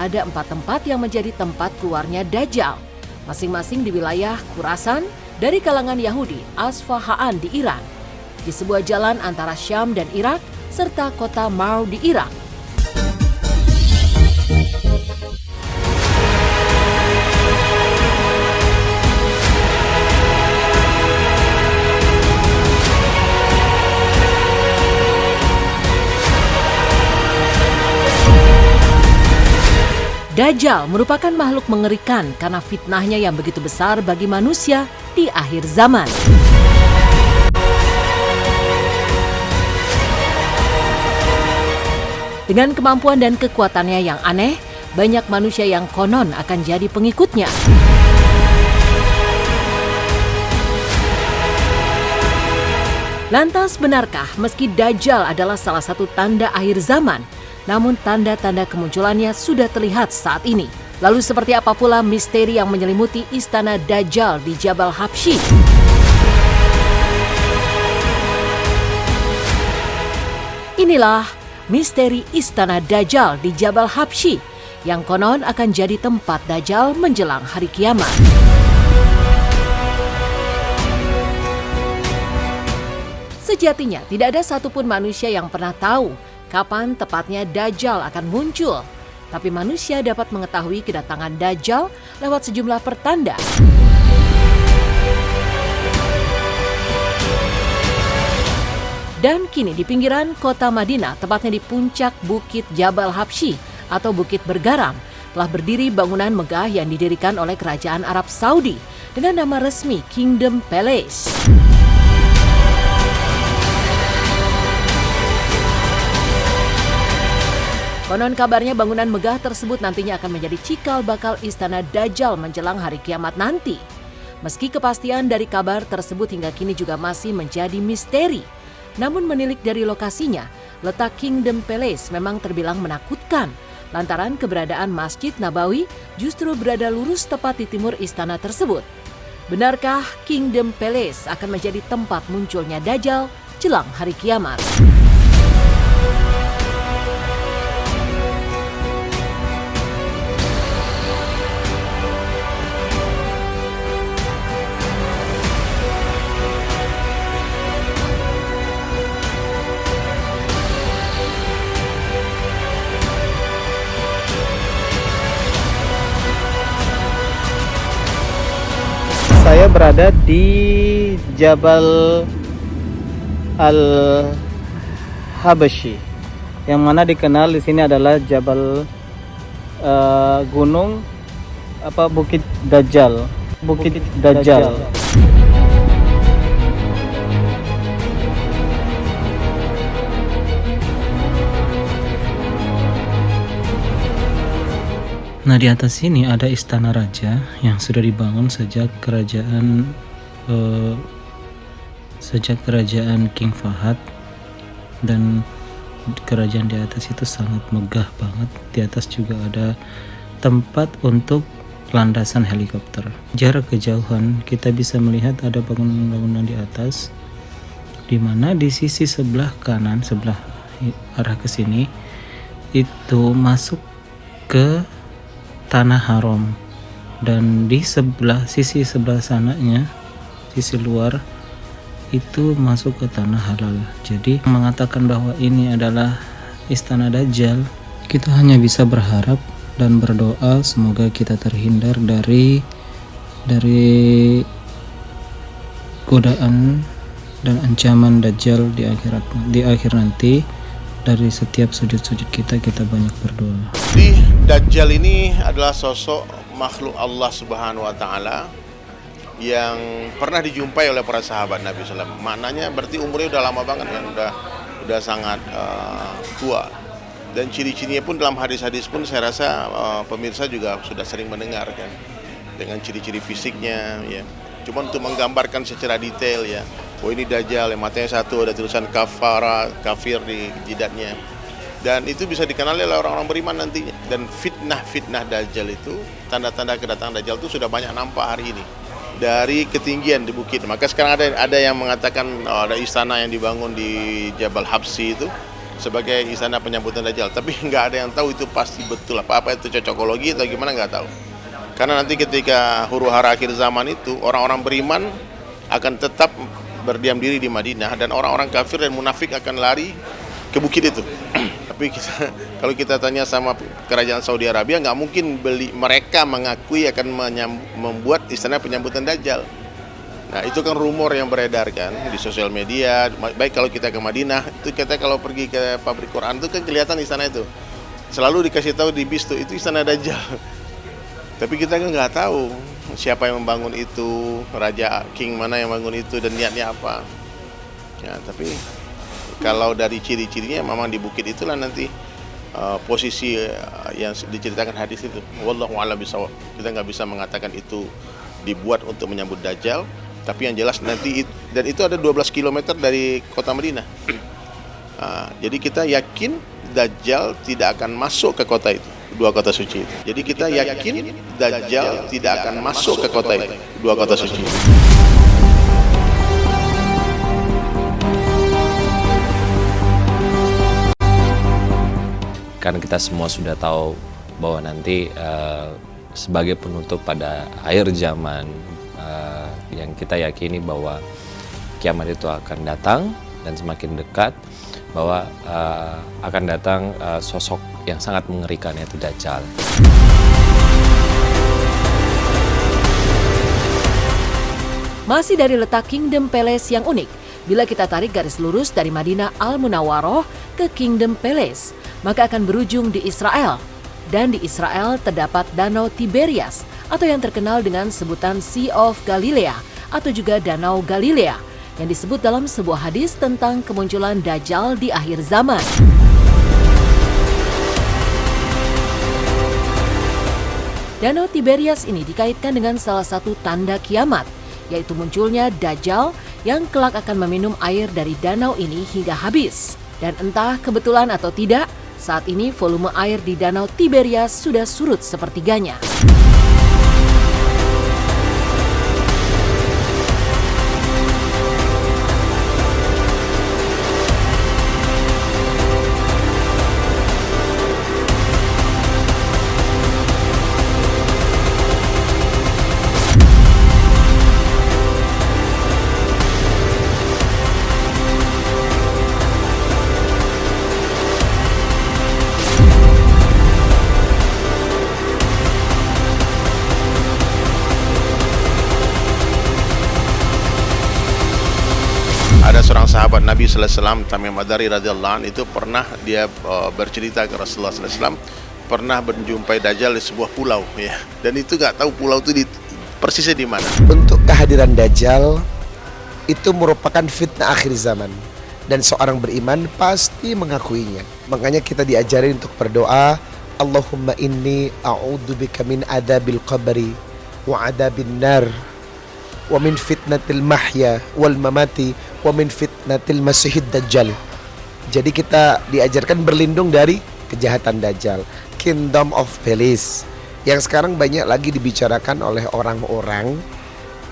ada 4 tempat yang menjadi tempat keluarnya Dajjal, masing-masing di wilayah Khurasan dari kalangan Yahudi Asfahan di Iran, di sebuah jalan antara Syam dan Irak, serta kota Mar di Irak. Dajjal merupakan makhluk mengerikan karena fitnahnya yang begitu besar bagi manusia di akhir zaman. Dengan kemampuan dan kekuatannya yang aneh, banyak manusia yang konon akan jadi pengikutnya. Lantas benarkah meski Dajjal adalah salah satu tanda akhir zaman, namun tanda-tanda kemunculannya sudah terlihat saat ini? Lalu seperti apa pula misteri yang menyelimuti istana Dajjal di Jabal Habsyi? Inilah misteri istana Dajjal di Jabal Habsyi yang konon akan jadi tempat Dajjal menjelang hari kiamat. Sejatinya tidak ada satupun manusia yang pernah tahu kapan tepatnya Dajjal akan muncul. Tapi manusia dapat mengetahui kedatangan Dajjal lewat sejumlah pertanda. Dan kini di pinggiran kota Madinah, tepatnya di puncak bukit Jabal Habsyi atau Bukit Bergaram, telah berdiri bangunan megah yang didirikan oleh Kerajaan Arab Saudi dengan nama resmi Kingdom Palace. Konon kabarnya bangunan megah tersebut nantinya akan menjadi cikal bakal istana Dajjal menjelang hari kiamat nanti. Meski kepastian dari kabar tersebut hingga kini juga masih menjadi misteri, namun menilik dari lokasinya, letak Kingdom Palace memang terbilang menakutkan lantaran keberadaan Masjid Nabawi justru berada lurus tepat di timur istana tersebut. Benarkah Kingdom Palace akan menjadi tempat munculnya Dajjal jelang hari kiamat? Saya berada di Jabal Al-Habsyi, yang mana dikenal di sini adalah Jabal Gunung Bukit Dajjal. Bukit Dajjal. Nah, di atas sini ada istana raja yang sudah dibangun sejak kerajaan King Fahad, dan kerajaan di atas itu sangat megah banget. Di atas juga ada tempat untuk landasan helikopter. Jarak kejauhan kita bisa melihat ada bangunan-bangunan di atas, di mana di sisi sebelah kanan, sebelah arah ke sini itu masuk ke tanah haram, dan di sisi sebelah sananya, sisi luar itu masuk ke tanah halal. Jadi mengatakan bahwa ini adalah istana Dajjal, kita hanya bisa berharap dan berdoa semoga kita terhindar dari godaan dan ancaman Dajjal di akhir nanti. Dari setiap sujud-sujud kita banyak berdoa. Di Dajjal ini adalah sosok makhluk Allah Subhanahu wa Ta'ala yang pernah dijumpai oleh para sahabat Nabi SAW. Maknanya berarti umurnya udah lama banget kan, udah sangat tua. Dan ciri-cirinya pun dalam hadis-hadis pun saya rasa pemirsa juga sudah sering mendengar kan, dengan ciri-ciri fisiknya ya. Cuma untuk menggambarkan secara detail ya, oh ini Dajjal, yang matanya satu, ada tulisan kafir di jidatnya. Dan itu bisa dikenali oleh orang-orang beriman nantinya. Dan fitnah Dajjal itu, tanda-tanda kedatangan Dajjal itu sudah banyak nampak hari ini dari ketinggian di bukit. Maka sekarang ada yang mengatakan ada istana yang dibangun di Jabal Habsyi itu sebagai istana penyambutan Dajjal. Tapi nggak ada yang tahu itu pasti betul apa itu cocokologi atau gimana, nggak tahu. Karena nanti ketika huru-hara akhir zaman itu, orang-orang beriman akan tetap berdiam diri di Madinah dan orang-orang kafir dan munafik akan lari ke bukit itu. Tapi kalau kita tanya sama kerajaan Saudi Arabia, nggak mungkin mereka mengakui akan membuat istana penyambutan Dajjal. Nah, itu kan rumor yang beredar kan di sosial media. Baik kalau kita ke Madinah, itu kita kalau pergi ke pabrik Quran itu kan kelihatan di sana itu. Selalu dikasih tahu di bis itu istana Dajjal. Tapi kita kan nggak tahu siapa yang membangun itu, raja king mana yang membangun itu dan niatnya apa. Ya, tapi kalau dari ciri-cirinya memang di bukit itulah nanti posisi yang diceritakan hadis itu. Wallahu a'lam bishawab. Kita nggak bisa mengatakan itu dibuat untuk menyambut Dajjal. Tapi yang jelas nanti dan itu ada 12 km dari kota Madinah. Jadi kita yakin Dajjal tidak akan masuk ke kota itu, dua kota suci itu. Jadi kita yakin Dajjal tidak akan masuk ke kota itu, dua kota suci. Karena kita semua sudah tahu bahwa nanti sebagai penutup pada akhir zaman yang kita yakini bahwa kiamat itu akan datang dan semakin dekat, bahwa akan datang sosok yang sangat mengerikan, yaitu Dajjal. Masih dari letak Kingdom Palace yang unik, bila kita tarik garis lurus dari Madinah Al-Munawwaroh ke Kingdom Palace, maka akan berujung di Israel. Dan di Israel terdapat Danau Tiberias atau yang terkenal dengan sebutan Sea of Galilee atau juga Danau Galilea yang disebut dalam sebuah hadis tentang kemunculan Dajjal di akhir zaman. Danau Tiberias ini dikaitkan dengan salah satu tanda kiamat, yaitu munculnya Dajjal yang kelak akan meminum air dari danau ini hingga habis. Dan entah kebetulan atau tidak, saat ini volume air di Danau Tiberias sudah surut sepertiganya. Ada seorang sahabat Nabi sallallahu alaihi wasallam, Tamim Ad-Dari radhiyallahu anhu, itu pernah dia bercerita ke Rasulullah sallallahu alaihi wasallam pernah menjumpai Dajjal di sebuah pulau ya. Dan itu nggak tahu pulau itu persisnya di mana. Untuk kehadiran Dajjal itu merupakan fitnah akhir zaman dan seorang beriman pasti mengakuinya. Makanya kita diajari untuk berdoa, Allahumma inni a'udzubika min adzabil qabri wa adzabin nar wa min fitnatil mahya wal mamati wa min fitnatil masihid dajjal. Jadi kita diajarkan berlindung dari kejahatan Dajjal. Kingdom of Palace yang sekarang banyak lagi dibicarakan oleh orang-orang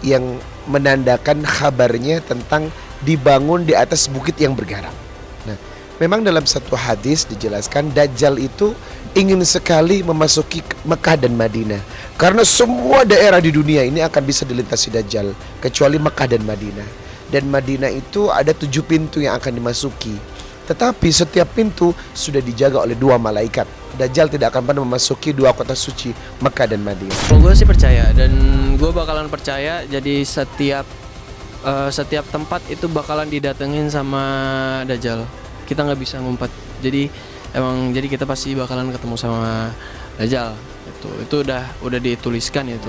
yang menandakan kabarnya tentang dibangun di atas bukit yang bergarang. Nah, memang dalam satu hadis dijelaskan Dajjal itu ingin sekali memasuki Mekah dan Madinah, karena semua daerah di dunia ini akan bisa dilintasi Dajjal kecuali Mekah dan Madinah. Dan Madinah itu ada 7 pintu yang akan dimasuki, tetapi setiap pintu sudah dijaga oleh 2 malaikat. Dajjal tidak akan pernah memasuki 2 kota suci, Mekah dan Madinah. Kalau gue sih percaya, dan gue bakalan percaya. Jadi setiap tempat itu bakalan didatengin sama Dajjal. Kita nggak bisa ngumpet. Jadi kita pasti bakalan ketemu sama Dajjal. Itu udah dituliskan itu.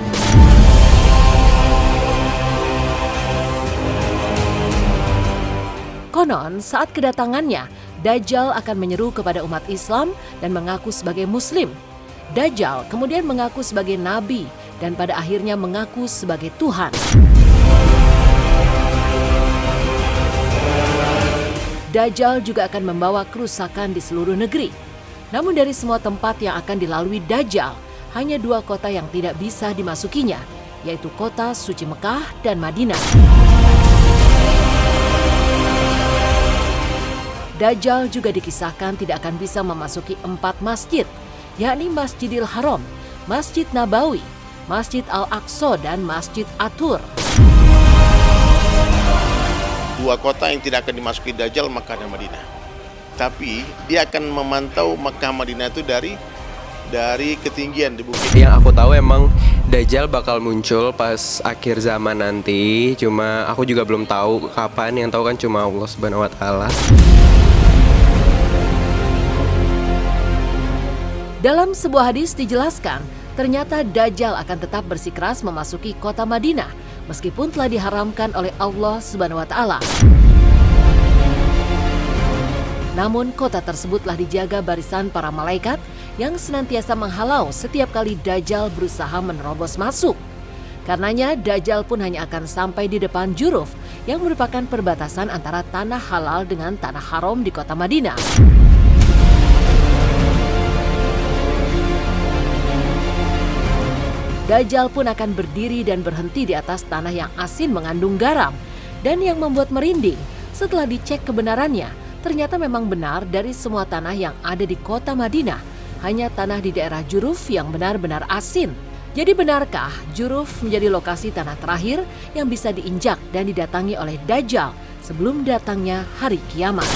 Konon saat kedatangannya, Dajjal akan menyeru kepada umat Islam dan mengaku sebagai Muslim. Dajjal kemudian mengaku sebagai Nabi dan pada akhirnya mengaku sebagai Tuhan. Dajjal juga akan membawa kerusakan di seluruh negeri. Namun dari semua tempat yang akan dilalui Dajjal, hanya 2 kota yang tidak bisa dimasukinya, yaitu kota suci Mekah dan Madinah. Dajjal juga dikisahkan tidak akan bisa memasuki 4 masjid, yakni Masjidil Haram, Masjid Nabawi, Masjid Al-Aqsa, dan Masjid At-Tur. 2 kota yang tidak akan dimasuki Dajjal, Makkah dan Madinah. Tapi dia akan memantau Makkah Madinah itu dari ketinggian di bukit. Yang aku tahu emang Dajjal bakal muncul pas akhir zaman nanti. Cuma aku juga belum tahu kapan, yang tahu kan cuma Allah Subhanahu wa taala. Dalam sebuah hadis dijelaskan, ternyata Dajjal akan tetap bersikeras memasuki kota Madinah meskipun telah diharamkan oleh Allah Subhanahu wa taala. Namun kota tersebut telah dijaga barisan para malaikat yang senantiasa menghalau setiap kali Dajjal berusaha menerobos masuk. Karenanya Dajjal pun hanya akan sampai di depan Juruf yang merupakan perbatasan antara tanah halal dengan tanah haram di kota Madinah. Dajjal pun akan berdiri dan berhenti di atas tanah yang asin mengandung garam. Dan yang membuat merinding, setelah dicek kebenarannya, ternyata memang benar dari semua tanah yang ada di kota Madinah, hanya tanah di daerah Juruf yang benar-benar asin. Jadi benarkah Juruf menjadi lokasi tanah terakhir yang bisa diinjak dan didatangi oleh Dajjal sebelum datangnya hari kiamat?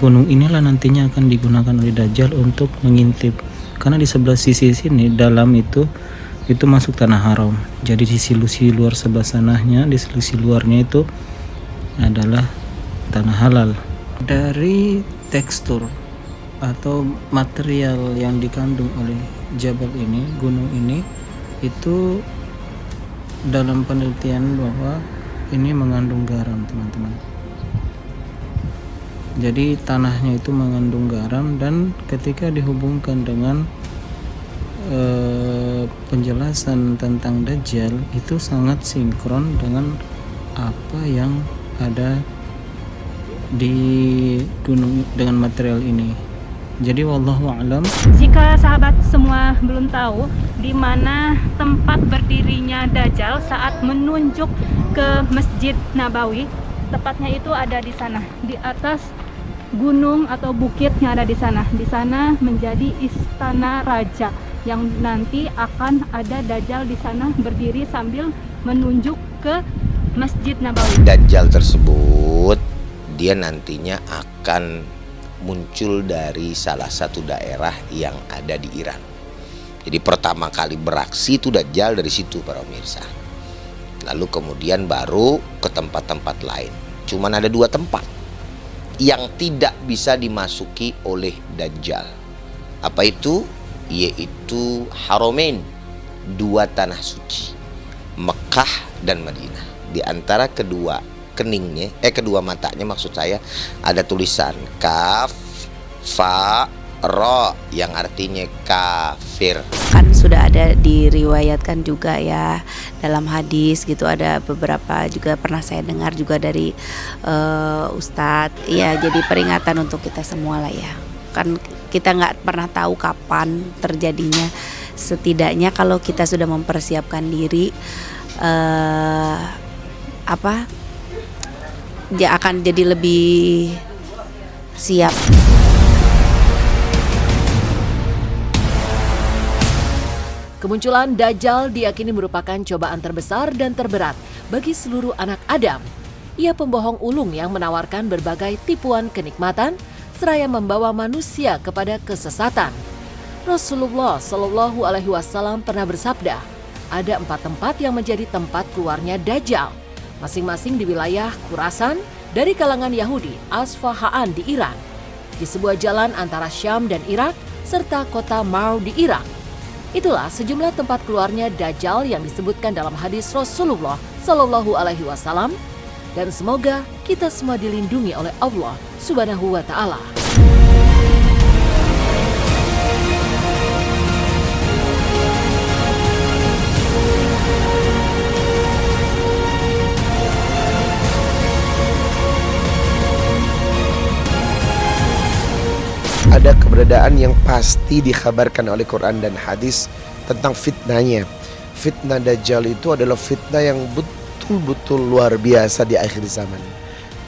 Gunung inilah nantinya akan digunakan oleh Dajjal untuk mengintip. Karena di sebelah sisi sini dalam itu masuk tanah haram. Jadi di sisi luar sebelah sananya, di sisi luarnya itu adalah tanah halal. Dari tekstur atau material yang dikandung oleh jabal ini, gunung ini, itu dalam penelitian bahwa ini mengandung garam, teman-teman. Jadi tanahnya itu mengandung garam, dan ketika dihubungkan dengan penjelasan tentang Dajjal itu sangat sinkron dengan apa yang ada di gunung dengan material ini. Jadi wallahu a'lam. Jika sahabat semua belum tahu di mana tempat berdirinya Dajjal saat menunjuk ke Masjid Nabawi, tepatnya itu ada di sana, di atas gunung atau bukit yang ada di sana. Di sana menjadi istana raja yang nanti akan ada Dajjal di sana berdiri sambil menunjuk ke Masjid Nabawi. Dajjal tersebut dia nantinya akan muncul dari salah satu daerah yang ada di Iran. Jadi pertama kali beraksi itu Dajjal dari situ, para pemirsa. Lalu kemudian baru ke tempat-tempat lain. Cuman ada 2 tempat yang tidak bisa dimasuki oleh Dajjal. Apa itu? Yaitu Haramain, 2 tanah suci, Mekah dan Madinah. Di antara kedua keningnya, kedua matanya maksud saya, ada tulisan kaf, fa, ro, yang artinya kafir. Kan sudah ada diriwayatkan juga ya dalam hadis gitu, ada beberapa juga pernah saya dengar juga dari Ustadz. Ya, jadi peringatan untuk kita semua lah ya. Kan kita nggak pernah tahu kapan terjadinya. Setidaknya kalau kita sudah mempersiapkan diri, dia akan jadi lebih siap. Kemunculan Dajjal diyakini merupakan cobaan terbesar dan terberat bagi seluruh anak Adam. Ia pembohong ulung yang menawarkan berbagai tipuan kenikmatan seraya membawa manusia kepada kesesatan. Rasulullah Shallallahu Alaihi Wasallam pernah bersabda, ada 4 tempat yang menjadi tempat keluarnya Dajjal, masing-masing di wilayah Khurasan dari kalangan Yahudi, Asfahan di Iran, di sebuah jalan antara Syam dan Irak, serta kota Mau di Irak. Itulah sejumlah tempat keluarnya Dajjal yang disebutkan dalam hadis Rasulullah Shallallahu Alaihi Wasallam, dan semoga kita semua dilindungi oleh Allah Subhanahu wa Ta'ala. Ada keberadaan yang pasti dikhabarkan oleh Quran dan hadis tentang fitnahnya. Fitnah Dajjal itu adalah fitnah yang betul-betul luar biasa di akhir zaman.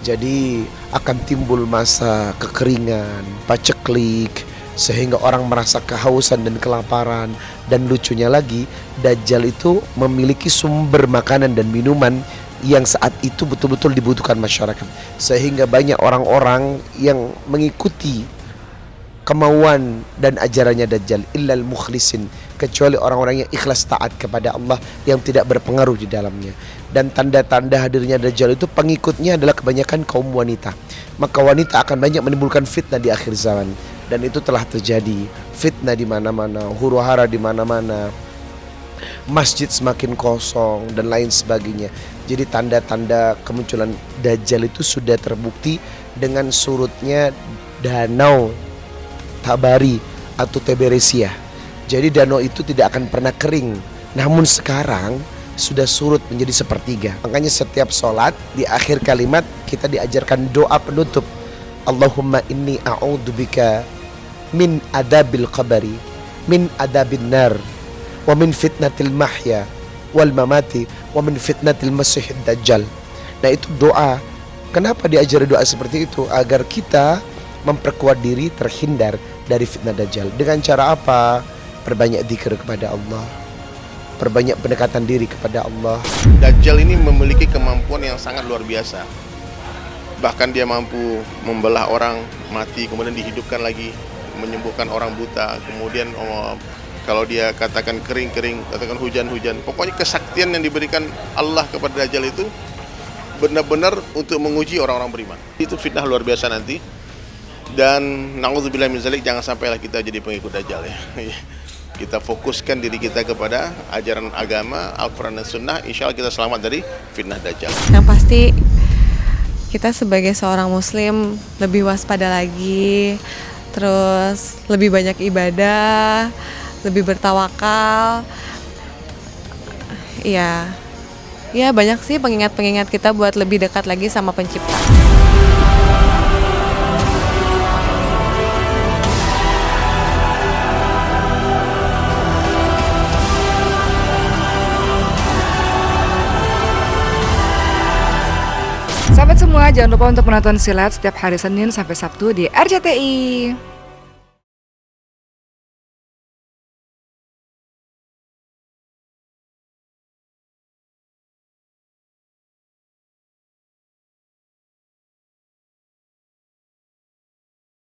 Jadi akan timbul masa kekeringan, paceklik, sehingga orang merasa kehausan dan kelaparan. Dan lucunya lagi, Dajjal itu memiliki sumber makanan dan minuman yang saat itu betul-betul dibutuhkan masyarakat, sehingga banyak orang-orang yang mengikuti kemauan dan ajarannya Dajjal, illal mukhlisin, kecuali orang-orang yang ikhlas taat kepada Allah, yang tidak berpengaruh di dalamnya. Dan tanda-tanda hadirnya Dajjal itu pengikutnya adalah kebanyakan kaum wanita. Maka wanita akan banyak menimbulkan fitnah di akhir zaman, dan itu telah terjadi. Fitnah di mana-mana, huru-hara di mana-mana, masjid semakin kosong dan lain sebagainya. Jadi tanda-tanda kemunculan Dajjal itu sudah terbukti dengan surutnya danau Tabari atau Tiberesia. Jadi danau itu tidak akan pernah kering. Namun sekarang sudah surut menjadi sepertiga. Makanya setiap sholat di akhir kalimat kita diajarkan doa penutup. Allahumma inni a'udzubika min adabil qabri, min adabin nar, wa min fitnatil mahya wal mamati, wa min fitnatil masihid dajjal. Nah, itu doa. Kenapa diajari doa seperti itu? Agar kita memperkuat diri terhindar dari fitnah dajjal. Dengan cara apa? Perbanyak zikir kepada Allah, perbanyak pendekatan diri kepada Allah. Dajjal ini memiliki kemampuan yang sangat luar biasa. Bahkan dia mampu membelah orang mati kemudian dihidupkan lagi, menyembuhkan orang buta, kemudian kalau dia katakan kering-kering, katakan hujan-hujan. Pokoknya kesaktian yang diberikan Allah kepada Dajjal itu benar-benar untuk menguji orang-orang beriman. Itu fitnah luar biasa nanti. Dan na'udzubillah min zalik, jangan sampailah kita jadi pengikut Dajjal ya. Kita fokuskan diri kita kepada ajaran agama, Al-Quran dan Sunnah. Insya Allah kita selamat dari fitnah Dajjal. Yang pasti kita sebagai seorang muslim lebih waspada lagi, terus lebih banyak ibadah, lebih bertawakal. Ya banyak sih pengingat-pengingat kita buat lebih dekat lagi sama Pencipta. Sahabat semua, jangan lupa untuk menonton Silat setiap hari Senin sampai Sabtu di RCTI.